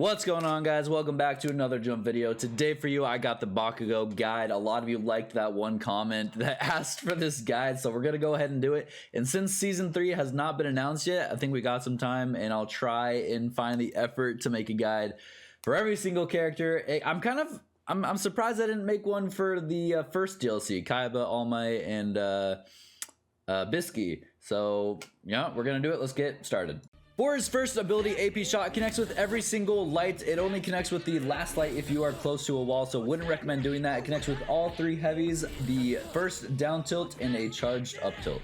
What's going on, guys? Welcome back to another jump video. Today for you I got the Bakugo guide. A lot of you liked that one comment that asked for this guide, so we're gonna go ahead and do it. And since season 3 has not been announced yet, I think we got some time, and I'll try and find the effort to make a guide for every single character. I'm surprised I didn't make one for the first DLC, Kaiba, All Might, and Bisky. So yeah, we're gonna do it. Let's get started. For his first ability, AP Shot connects with every single light. It only connects with the last light if you are close to a wall, so wouldn't recommend doing that. It connects with all 3 heavies, the first down tilt and a charged up tilt.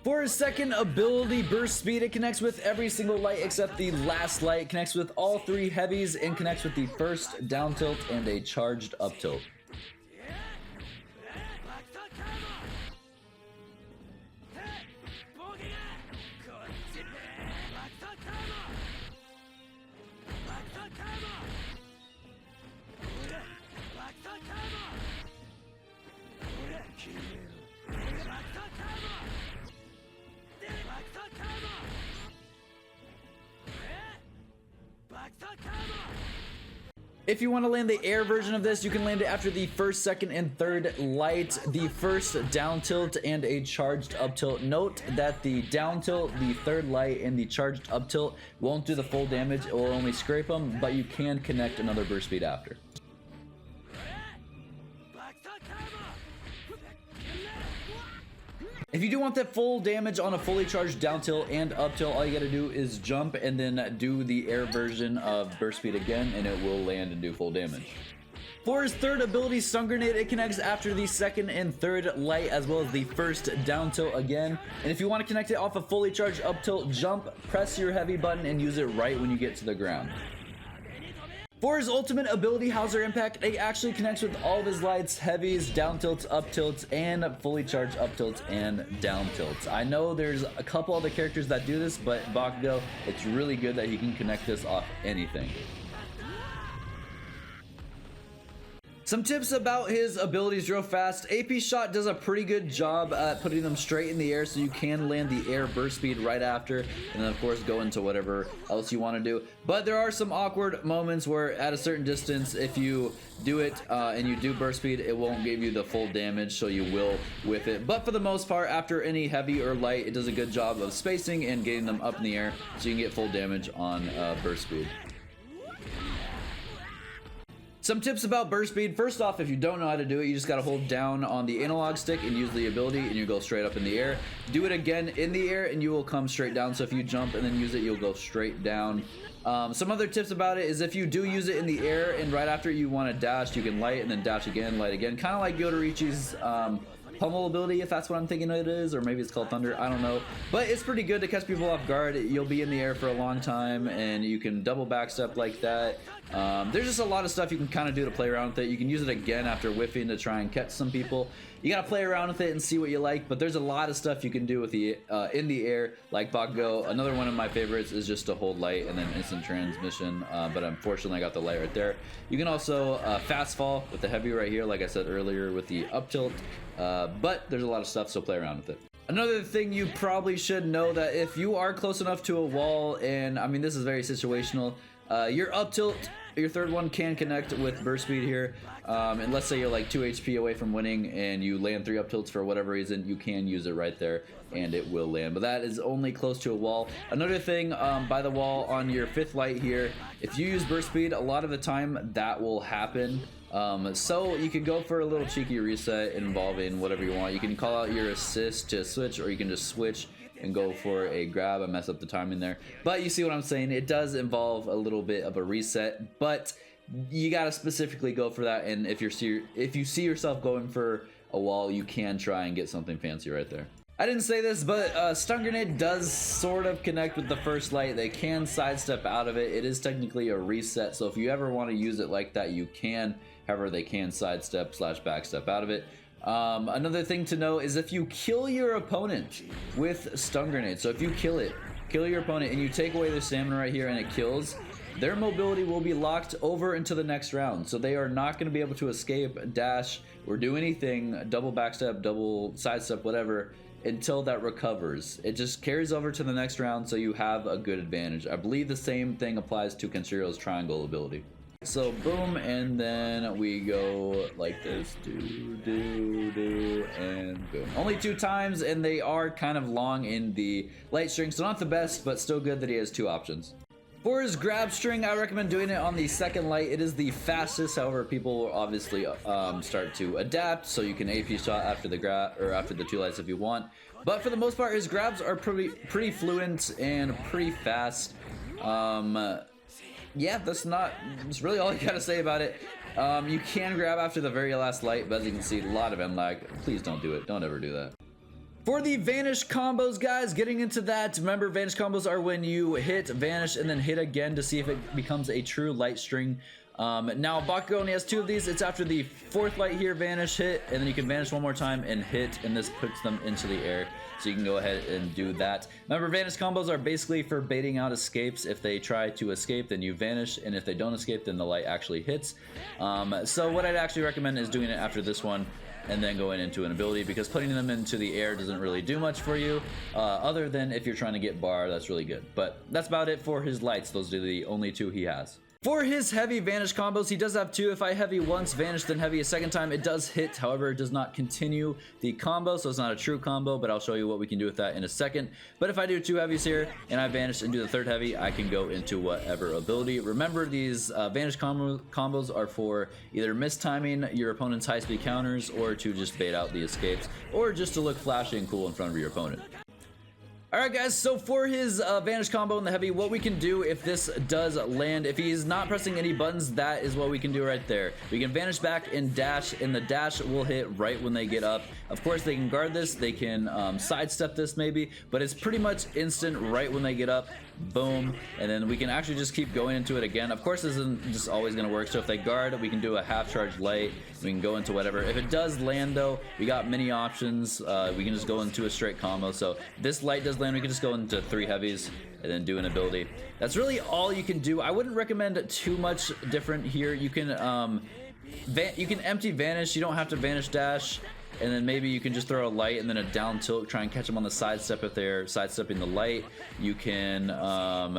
For his second ability, Burst Speed, it connects with every single light except the last light. It connects with all 3 heavies and connects with the first down tilt and a charged up tilt. If you want to land the air version of this, you can land it after the first, second, and third light, the first down tilt, and a charged up tilt. Note that the down tilt, the third light, and the charged up tilt won't do the full damage. It will only scrape them, but you can connect another burst speed after. If you do want that full damage on a fully charged down tilt and up tilt, all you gotta do is jump and then do the air version of burst speed again, and it will land and do full damage. For his third ability, Stun Grenade, it connects after the second and third light as well as the first down tilt again. And if you want to connect it off a fully charged up tilt, jump, press your heavy button, and use it right when you get to the ground. For his ultimate ability, Hauser Impact, it actually connects with all of his lights, heavies, down tilts, up tilts, and fully charged up tilts and down tilts. I know there's a couple other characters that do this, but Bakugo, it's really good that he can connect this off anything. Some tips about his abilities real fast. AP Shot does a pretty good job at putting them straight in the air, so you can land the air burst speed right after, and then of course go into whatever else you want to do. But there are some awkward moments where at a certain distance, if you do it and you do burst speed, it won't give you the full damage, so you will whiff it. But for the most part, after any heavy or light, it does a good job of spacing and getting them up in the air, so you can get full damage on burst speed. Some tips about burst speed. First off, if you don't know how to do it, you just gotta hold down on the analog stick and use the ability, and you go straight up in the air. Do it again in the air and you will come straight down. So if you jump and then use it, you'll go straight down. Some other tips about it is if you do use it in the air and right after you want to dash, you can light and then dash again, light again. Kind of like Yodorichi's pummel ability, if that's what I'm thinking it is, or maybe it's called Thunder, I don't know. But it's pretty good to catch people off guard. You'll be in the air for a long time and you can double backstep like that. There's just a lot of stuff you can kind of do to play around with it. You can use it again after whiffing to try and catch some people. You gotta play around with it and see what you like, but there's a lot of stuff you can do with the in the air, like Bakugo. Another one of my favorites is just to hold light and then instant transmission, but unfortunately I got the light right there. You can also fast fall with the heavy right here, like I said earlier, with the up tilt, but there's a lot of stuff, so play around with it. Another thing you probably should know, that if you are close enough to a wall, and I mean this is very situational, your up tilt, your third one, can connect with burst speed here, and let's say you're like 2 HP away from winning and you land 3 up tilts for whatever reason, you can use it right there and it will land, but that is only close to a wall. Another thing, by the wall on your 5th light here, if you use burst speed, a lot of the time that will happen. So you can go for a little cheeky reset involving whatever you want. You can call out your assist to switch, or you can just switch and go for a grab and mess up the timing there. But you see what I'm saying? It does involve a little bit of a reset, but you gotta specifically go for that. And if you see yourself going for a wall, you can try and get something fancy right there. I didn't say this, but stun grenade does sort of connect with the first light. They can sidestep out of it. It is technically a reset, so if you ever want to use it like that, you can. However, they can sidestep / backstep out of it. Another thing to know is if you kill your opponent with stun grenade, so if you kill your opponent and you take away their stamina right here and it kills, their mobility will be locked over into the next round. So they are not going to be able to escape, dash, or do anything, double backstep, double sidestep, whatever, until that recovers. It just carries over to the next round, so you have a good advantage. I believe the same thing applies to Kenshiro's triangle ability. So boom, and then we go like this, do, and boom. Only 2 times, and they are kind of long in the light string, so not the best, but still good that he has 2 options. For his grab string, I recommend doing it on the second light. It is the fastest. However, people will obviously start to adapt, so you can AP shot after the grab or after the 2 lights if you want. But for the most part, his grabs are pretty fluent and pretty fast. Yeah, that's really all I gotta say about it. You can grab after the very last light, but as you can see, a lot of end lag. Please don't do it. Don't ever do that. For the Vanish combos, guys, getting into that, remember Vanish combos are when you hit, vanish, and then hit again to see if it becomes a true light string. Now Bakugo only has 2 of these. It's after the 4th light here, vanish, hit, and then you can vanish 1 more time and hit, and this puts them into the air. So you can go ahead and do that. Remember, Vanish combos are basically for baiting out escapes. If they try to escape, then you vanish, and if they don't escape, then the light actually hits. So what I'd actually recommend is doing it after this one, and then going into an ability, because putting them into the air doesn't really do much for you, other than if you're trying to get bar, that's really good. But that's about it for his lights. Those are the only 2 he has. For his heavy vanish combos, he does have 2. If I heavy once, vanish, then heavy a second time, it does hit. However, it does not continue the combo, so it's not a true combo, but I'll show you what we can do with that in a second. But if I do 2 heavies here, and I vanish and do the 3rd heavy, I can go into whatever ability. Remember, these vanish combos are for either mistiming your opponent's high-speed counters, or to just bait out the escapes, or just to look flashy and cool in front of your opponent. Alright guys, so for his Vanish combo in the heavy, what we can do if this does land, if he's not pressing any buttons, that is what we can do right there. We can vanish back and dash, and the dash will hit right when they get up. Of course, they can guard this, they can sidestep this maybe, but it's pretty much instant right when they get up. Boom, and then we can actually just keep going into it again. Of course, this isn't just always going to work, so if they guard, we can do a half charge light, we can go into whatever. If it does land though, we got many options. We can just go into a straight combo. So this light does land, we can just go into 3 heavies and then do an ability. That's really all you can do. I wouldn't recommend too much different here. You can empty vanish, you don't have to vanish dash. And then maybe you can just throw a light and then a down tilt, try and catch them on the sidestep if they're sidestepping the light. You can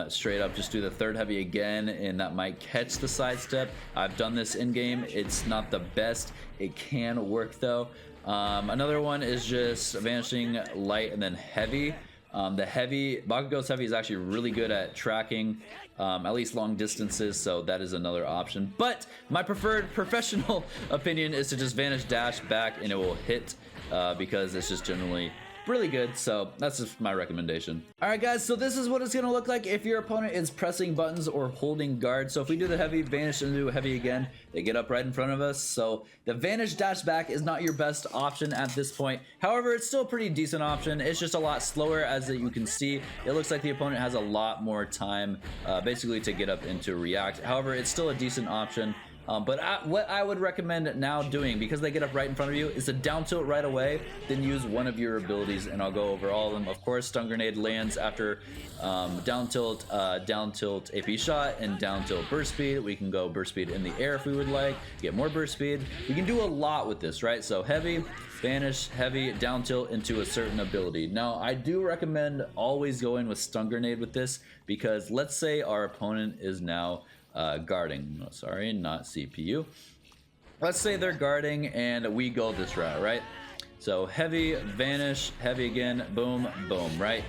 straight up just do the 3rd heavy again, and that might catch the sidestep. I've done this in game. It's not the best. It can work though. Another one is just vanishing light and then heavy. Bakugo's heavy is actually really good at tracking, at least long distances, so that is another option. But my preferred professional opinion is to just vanish dash back and it will hit, because it's just generally really good. So that's just my recommendation. All right guys, so this is what it's gonna look like if your opponent is pressing buttons or holding guard. So if we do the heavy, vanish and do a heavy again, they get up right in front of us. So the vanish dash back is not your best option at this point. However, it's still a pretty decent option. It's just a lot slower, as you can see. It looks like the opponent has a lot more time basically to get up and to react. However, it's still a decent option. But what I would recommend now doing, because they get up right in front of you, is to down tilt right away, then use one of your abilities, and I'll go over all of them. Of course, stun grenade lands after down tilt AP shot, and down tilt burst speed. We can go burst speed in the air if we would like, get more burst speed. We can do a lot with this, right? So heavy, vanish, heavy, down tilt into a certain ability. Now, I do recommend always going with stun grenade with this, because let's say our opponent is now guarding. No, sorry, not CPU. Let's say they're guarding and we go this route, right? So heavy, vanish, heavy again, boom, boom, right?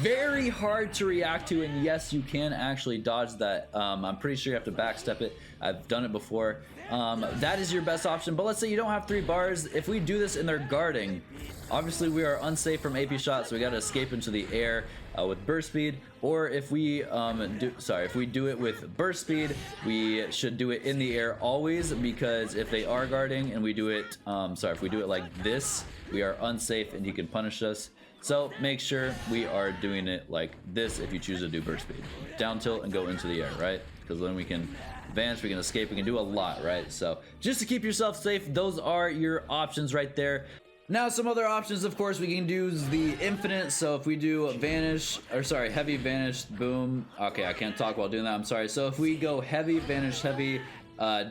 Very hard to react to, and yes, you can actually dodge that. I'm pretty sure you have to backstep it. I've done it before. That is your best option, but let's say you don't have 3 bars. If we do this and they're guarding, obviously we are unsafe from AP shots, so we got to escape into the air with burst speed. Or if we do it with burst speed, we should do it in the air always, because if they are guarding and we do it, if we do it like this, we are unsafe and you can punish us. So make sure we are doing it like this if you choose to do burst speed. Down tilt and go into the air, right? Because then we can vanish, we can escape, we can do a lot, right? So just to keep yourself safe, those are your options right there. Now some other options, of course, we can do the infinite. So if we do vanish, or sorry, heavy vanish, boom. Okay, I can't talk while doing that, I'm sorry. So if we go heavy vanish, heavy,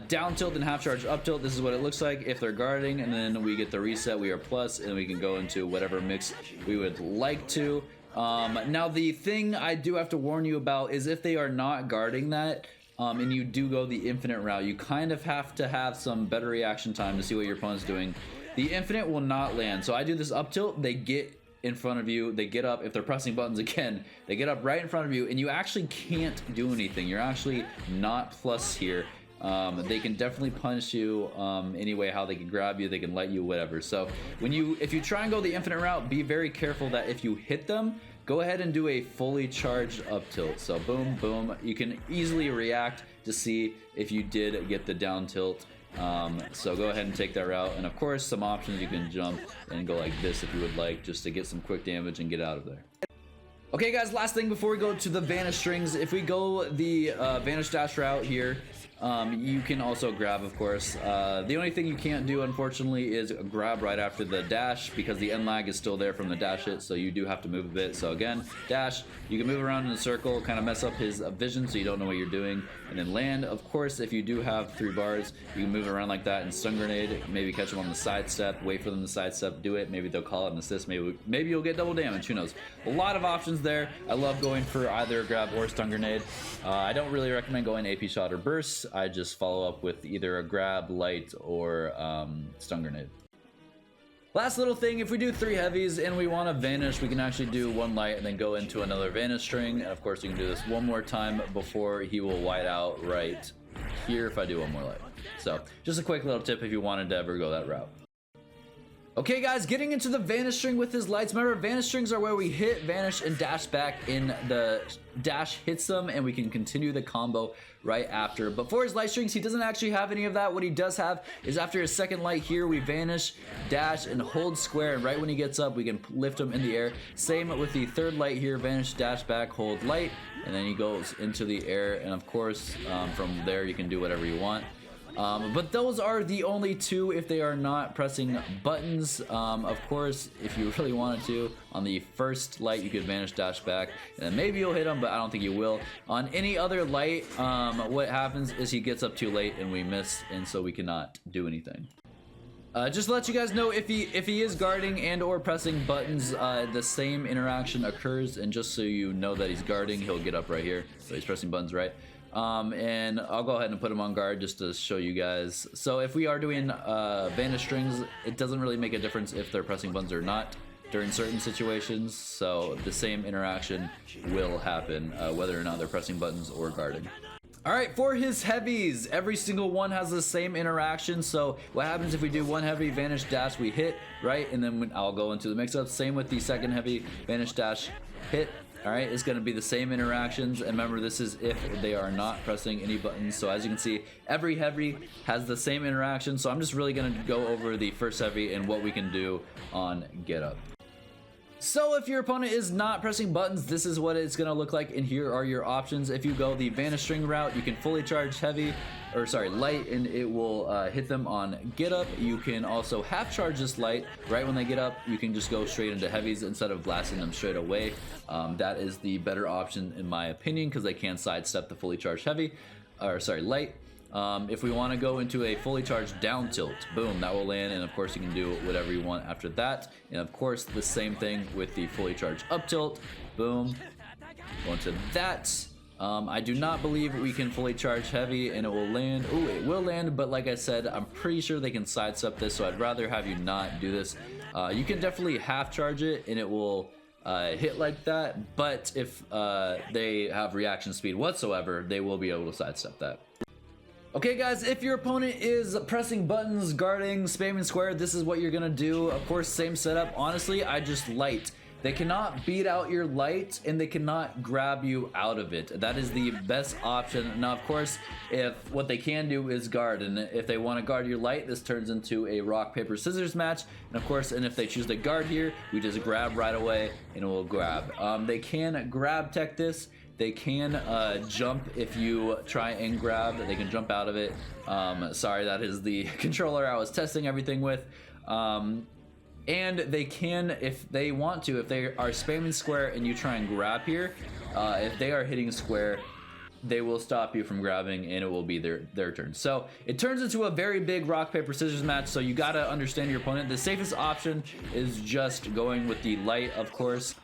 down tilt and half charge up tilt, this is what it looks like if they're guarding, and then we get the reset, we are plus, and we can go into whatever mix we would like to. Now the thing I do have to warn you about is if they are not guarding that, and you do go the infinite route, you kind of have to have some better reaction time to see what your opponent's doing. The infinite will not land. So I do this up tilt, they get in front of you, they get up. If they're pressing buttons again, they get up right in front of you, and you actually can't do anything. You're actually not plus here. They can definitely punish you any way how they can grab you, they can let you, whatever. So if you try and go the infinite route, be very careful that if you hit them, go ahead and do a fully charged up tilt. So boom, boom, you can easily react to see if you did get the down tilt. So go ahead and take that route, and of course some options, you can jump and go like this if you would like, just to get some quick damage and get out of there. Okay guys, last thing before we go to the Vanish Strings, if we go the Vanish Dash route here, you can also grab, of course. The only thing you can't do, unfortunately, is grab right after the dash, because the end lag is still there from the dash hit, so you do have to move a bit. So again, dash, you can move around in a circle, kind of mess up his vision so you don't know what you're doing, and then land. Of course, if you do have 3 bars, you can move around like that and stun grenade, maybe catch them on the sidestep, wait for them to sidestep, do it, maybe they'll call it an assist, maybe you'll get double damage, who knows. A lot of options there. I love going for either a grab or stun grenade. I don't really recommend going AP shot or burst. I just follow up with either a grab, light, or stun grenade. Last little thing, if we do 3 heavies and we want to vanish, we can actually do 1 light and then go into another Vanish string. And of course you can do this one more time before he will white out right here if I do 1 more light. So just a quick little tip if you wanted to ever go that route. Okay guys, getting into the Vanish string with his lights. Remember, Vanish strings are where we hit, vanish, and dash back in the dash hits them, and we can continue the combo right after. But for his light strings, he doesn't actually have any of that. What he does have is after his second light here, we vanish, dash, and hold square, and right when he gets up, we can lift him in the air. Same with the third light here, vanish, dash back, hold light, and then he goes into the air, and of course, from there you can do whatever you want. But those are the only 2 if they are not pressing buttons. Of course, if you really wanted to, on the first light you could vanish dash back, and then maybe you'll hit him, but I don't think you will. On any other light, what happens is he gets up too late and we miss, and so we cannot do anything. Just to let you guys know, if he is guarding and or pressing buttons, the same interaction occurs, and just so you know that he's guarding, he'll get up right here. So he's pressing buttons, right? And I'll go ahead and put him on guard just to show you guys. So if we are doing Vanish strings, it doesn't really make a difference if they're pressing buttons or not during certain situations. So the same interaction will happen whether or not they're pressing buttons or guarding. Alright, for his heavies, every single one has the same interaction. So what happens if we do 1 heavy, vanish, dash, we hit, right? And then I'll go into the mix-up. Same with the second heavy, vanish, dash, hit. Alright, it's going to be the same interactions, and remember, this is if they are not pressing any buttons. So as you can see, every heavy has the same interaction. So I'm just really going to go over the first heavy and what we can do on get up. So if your opponent is not pressing buttons, this is what it's going to look like, and here are your options. If you go the Vanish string route, you can fully charge heavy, or sorry, light, and it will hit them on get up. You can also half charge this light right when they get up. You can just go straight into heavies instead of blasting them straight away. That is the better option in my opinion, because they can sidestep the fully charged heavy, or sorry, light. If we want to go into a fully charged down tilt, boom, that will land, and of course you can do whatever you want after that. And of course the same thing with the fully charged up tilt, boom, go into that. I do not believe we can fully charge heavy and it will land. Ooh, it will land, but like I said, I'm pretty sure they can sidestep this, so I'd rather have you not do this. You can definitely half charge it and it will hit like that, but if they have reaction speed whatsoever, they will be able to sidestep that. Okay guys, if your opponent is pressing buttons, guarding, spamming square, this is what you're gonna do. Of course, same setup. Honestly, I just light. They cannot beat out your light, and they cannot grab you out of it. That is the best option. Now, of course, if what they can do is guard, and if they want to guard your light, this turns into a rock, paper, scissors match. And of course, and if they choose to guard here, we just grab right away, and it will grab. They can grab tech this. They can jump if you try and grab. They can jump out of it. Sorry, that is the controller I was testing everything with. And they can, if they want to, if they are spamming square and you try and grab here, if they are hitting square, they will stop you from grabbing, and it will be their turn. So it turns into a very big rock, paper, scissors match, so you gotta understand your opponent. The safest option is just going with the light, of course.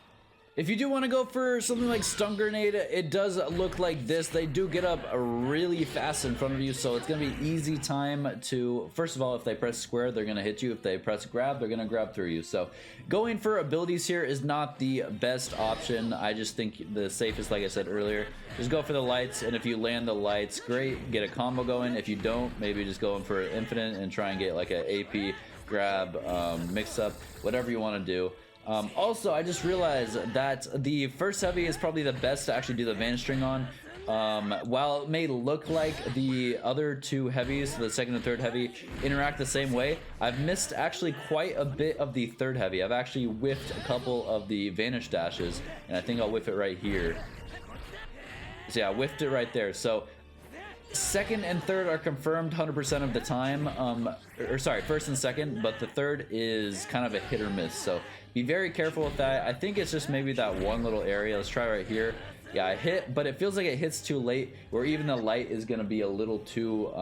If you do want to go for something like stun grenade, it does look like this. They do get up really fast in front of you, so it's going to be easy time to, first of all, if they press square, they're going to hit you. If they press grab, they're going to grab through you. So going for abilities here is not the best option. I just think the safest, like I said earlier, just go for the lights, and if you land the lights, great, get a combo going. If you don't, maybe just go in for infinite and try and get like an AP, grab, mix up, whatever you want to do. Also, I just realized that the first heavy is probably the best to actually do the Vanish string on. While it may look like the other two heavies, the second and third heavy, interact the same way, I've missed actually quite a bit of the third heavy. I've actually whiffed a couple of the Vanish dashes, and I think I'll whiff it right here. So yeah, I whiffed it right there. So second and third are confirmed 100% of the time, or sorry, first and second, but the third is kind of a hit or miss, so be very careful with that. I think it's just maybe that one little area. Let's try right here. Yeah, I hit, but it feels like it hits too late, or even the light is going to be a little too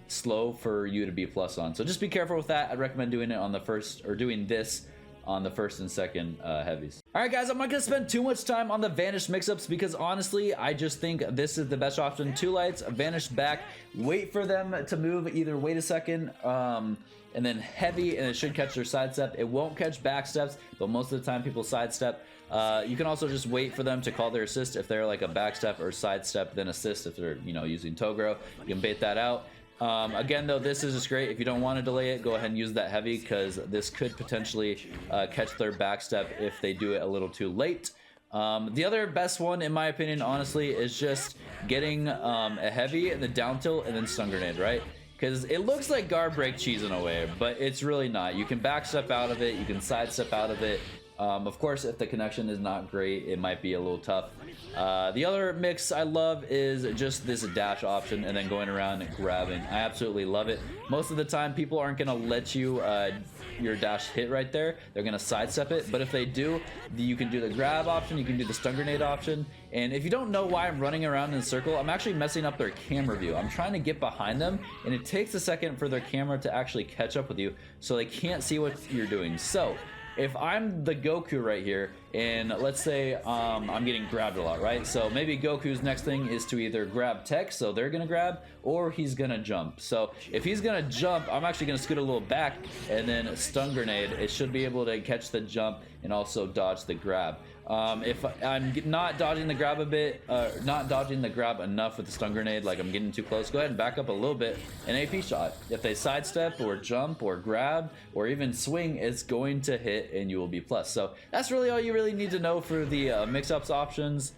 slow for you to be plus on, so just be careful with that. I'd recommend doing it on the first, or doing this on the first and second heavies. All right, guys, I'm not gonna spend too much time on the Vanish mix-ups because honestly, I just think this is the best option. Two lights, Vanish back, wait for them to move, either wait a second, and then heavy, and it should catch their sidestep. It won't catch back steps, but most of the time people sidestep. You can also just wait for them to call their assist if they're like a backstep, or sidestep then assist if they're, you know, using Togro. You can bait that out. Again, though, this is just great. If you don't want to delay it, go ahead and use that heavy, because this could potentially catch their backstep if they do it a little too late. The other best one, in my opinion, honestly, is just getting a heavy and the down tilt and then stun grenade, right? Because it looks like guard break cheese in a way, but it's really not. You can backstep out of it, you can sidestep out of it. Of course, if the connection is not great, it might be a little tough. The other mix I love is just this dash option and then going around and grabbing. I absolutely love it. Most of the time, people aren't going to let you your dash hit right there. They're going to sidestep it, but if they do, you can do the grab option, you can do the stun grenade option. And if you don't know why I'm running around in a circle, I'm actually messing up their camera view. I'm trying to get behind them, and it takes a second for their camera to actually catch up with you, so they can't see what you're doing. So if I'm the Goku right here, and let's say I'm getting grabbed a lot, right? So maybe Goku's next thing is to either grab tech, so they're gonna grab, or he's gonna jump. So if he's gonna jump, I'm actually gonna scoot a little back and then stun grenade. It should be able to catch the jump and also dodge the grab. If I'm not dodging the grab a bit, not dodging the grab enough with the stun grenade, like I'm getting too close, go ahead and back up a little bit, an AP shot. If they sidestep or jump or grab or even swing, it's going to hit and you will be plus. So that's really all you really need to know for the mix-ups options.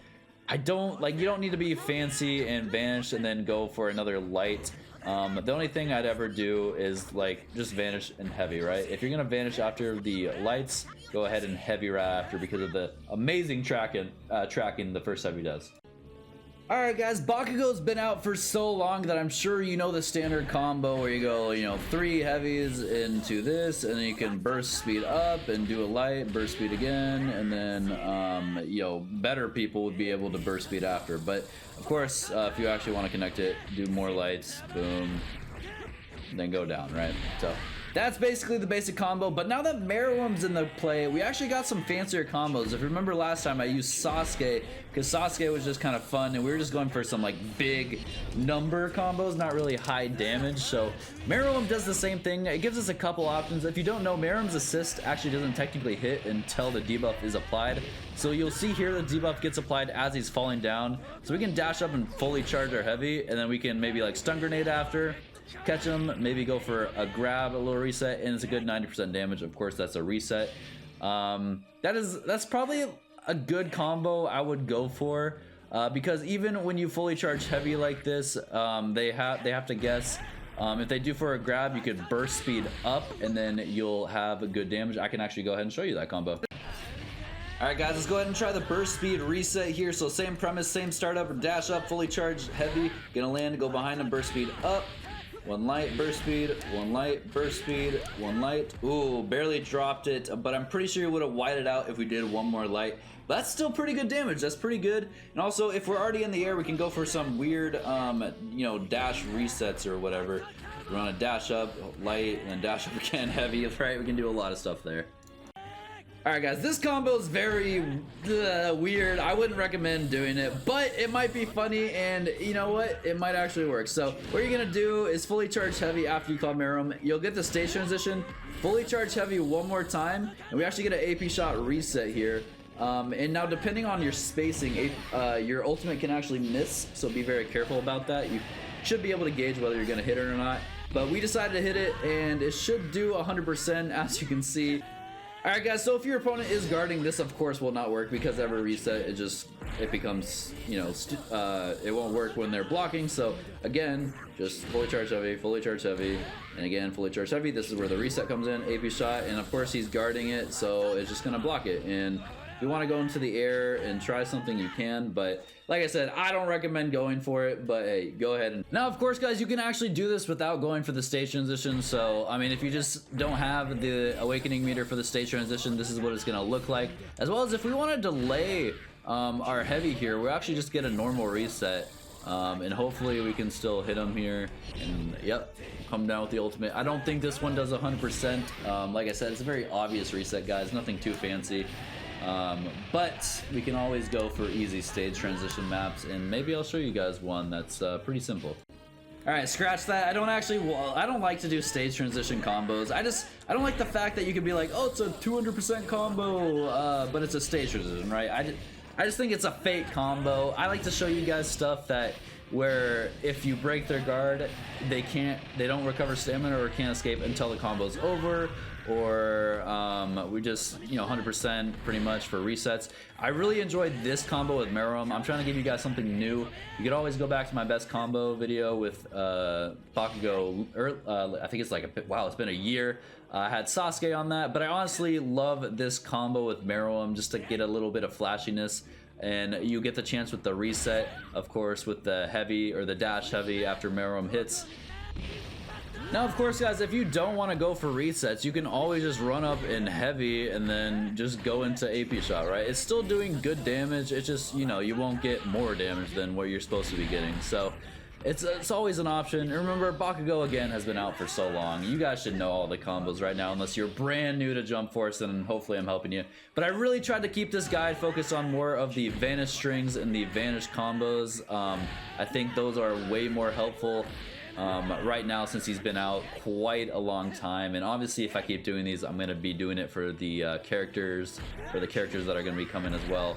You don't need to be fancy and Vanish and then go for another light. The only thing I'd ever do is like just Vanish and heavy, right? If you're gonna Vanish after the lights, go ahead and heavy right after, because of the amazing tracking the first heavy does. Alright guys, Bakugo's been out for so long that I'm sure you know the standard combo where you go, you know, 3 heavies into this, and then you can burst speed up and do a light, burst speed again, and then, you know, better people would be able to burst speed after. But of course, if you actually want to connect it, do more lights, boom, then go down, right? So that's basically the basic combo. But now that Meruem's in the play, we actually got some fancier combos. If you remember last time, I used Sasuke because Sasuke was just kind of fun, and we were just going for some like big number combos, not really high damage. So Meruem does the same thing. It gives us a couple options. If you don't know, Meruem's assist actually doesn't technically hit until the debuff is applied. So you'll see here the debuff gets applied as he's falling down. So we can dash up and fully charge our heavy, and then we can maybe like stun grenade after, catch him, maybe go for a grab, a little reset, and it's a good 90% damage. Of course, that's a reset. That's probably a good combo I would go for, because even when you fully charge heavy like this, they have to guess. If they do for a grab, you could burst speed up and then you'll have a good damage. I can actually go ahead and show you that combo. Alright guys, let's go ahead and try the burst speed reset here. So same premise, same startup, dash up, fully charged, heavy. Gonna land, go behind him, burst speed up. One light, burst speed, one light, burst speed, one light. Ooh, barely dropped it, but I'm pretty sure it would have whited out if we did one more light. But that's still pretty good damage, that's pretty good. And also, if we're already in the air, we can go for some weird, you know, dash resets or whatever. Run a dash up, light, and then dash up again, heavy, right? We can do a lot of stuff there. Alright guys, this combo is very weird. I wouldn't recommend doing it, but it might be funny, and you know what? It might actually work. So what you're gonna do is fully charge heavy after you call Merum. You'll get the stage transition, fully charge heavy one more time, and we actually get an AP shot reset here. And now depending on your spacing, your ultimate can actually miss, so be very careful about that. You should be able to gauge whether you're gonna hit it or not. But we decided to hit it, and it should do 100%, as you can see. Alright guys, so if your opponent is guarding, this of course will not work, because every reset, it becomes, you know, it won't work when they're blocking. So again, just fully charge heavy, and again, fully charge heavy. This is where the reset comes in, AP shot, and of course he's guarding it, so it's just gonna block it. And if you want to go into the air and try something, you can, but like I said, I don't recommend going for it, but hey, go ahead. And now of course guys, you can actually do this without going for the stage transition. So I mean, if you just don't have the awakening meter for the stage transition, this is what it's gonna look like. As well as if we want to delay our heavy here, we'll actually just get a normal reset, and hopefully we can still hit him here, and yep, come down with the ultimate. I don't think this one does 100%. Like I said, it's a very obvious reset guys, nothing too fancy. But we can always go for easy stage transition maps, and maybe I'll show you guys one that's pretty simple. Alright, scratch that. I don't like to do stage transition combos. I don't like the fact that you could be like, oh, it's a 200% combo, but it's a stage transition, right? I just think it's a fake combo. I like to show you guys stuff that where if you break their guard, they don't recover stamina or can't escape until the combo's over, or we just, you know, 100% pretty much for resets. I really enjoyed this combo with Merum. I'm trying to give you guys something new. You could always go back to my best combo video with Bakugo, I think it's like wow, it's been a year. I had Sasuke on that, but I honestly love this combo with Merum just to get a little bit of flashiness. And you get the chance with the reset, of course, with the heavy or the dash heavy after Merum hits. Now, of course, guys, if you don't want to go for resets, you can always just run up in heavy and then just go into AP shot, right? It's still doing good damage. It's just, you know, you won't get more damage than what you're supposed to be getting. So it's always an option. And remember, Bakugo, again, has been out for so long. You guys should know all the combos right now, unless you're brand new to Jump Force, and hopefully I'm helping you. But I really tried to keep this guide focused on more of the Vanish Strings and the Vanish Combos. I think those are way more helpful right now, since he's been out quite a long time. And obviously, if I keep doing these, I'm going to be doing it for the characters that are going to be coming as well.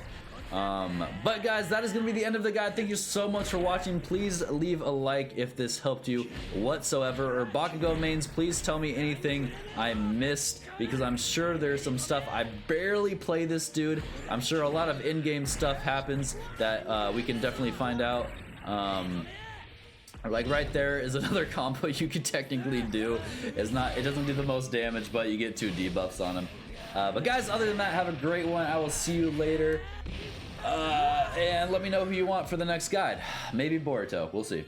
But guys, that is going to be the end of the guide. Thank you so much for watching. Please leave a like if this helped you whatsoever. Or Bakugo mains, please tell me anything I missed, because I'm sure there's some stuff. I barely play this dude. I'm sure a lot of in-game stuff happens that we can definitely find out. Like right there is another combo you could technically do. It doesn't do the most damage, but you get 2 debuffs on him. But guys, other than that, have a great one. I will see you later. And let me know who you want for the next guide. Maybe Boruto. We'll see.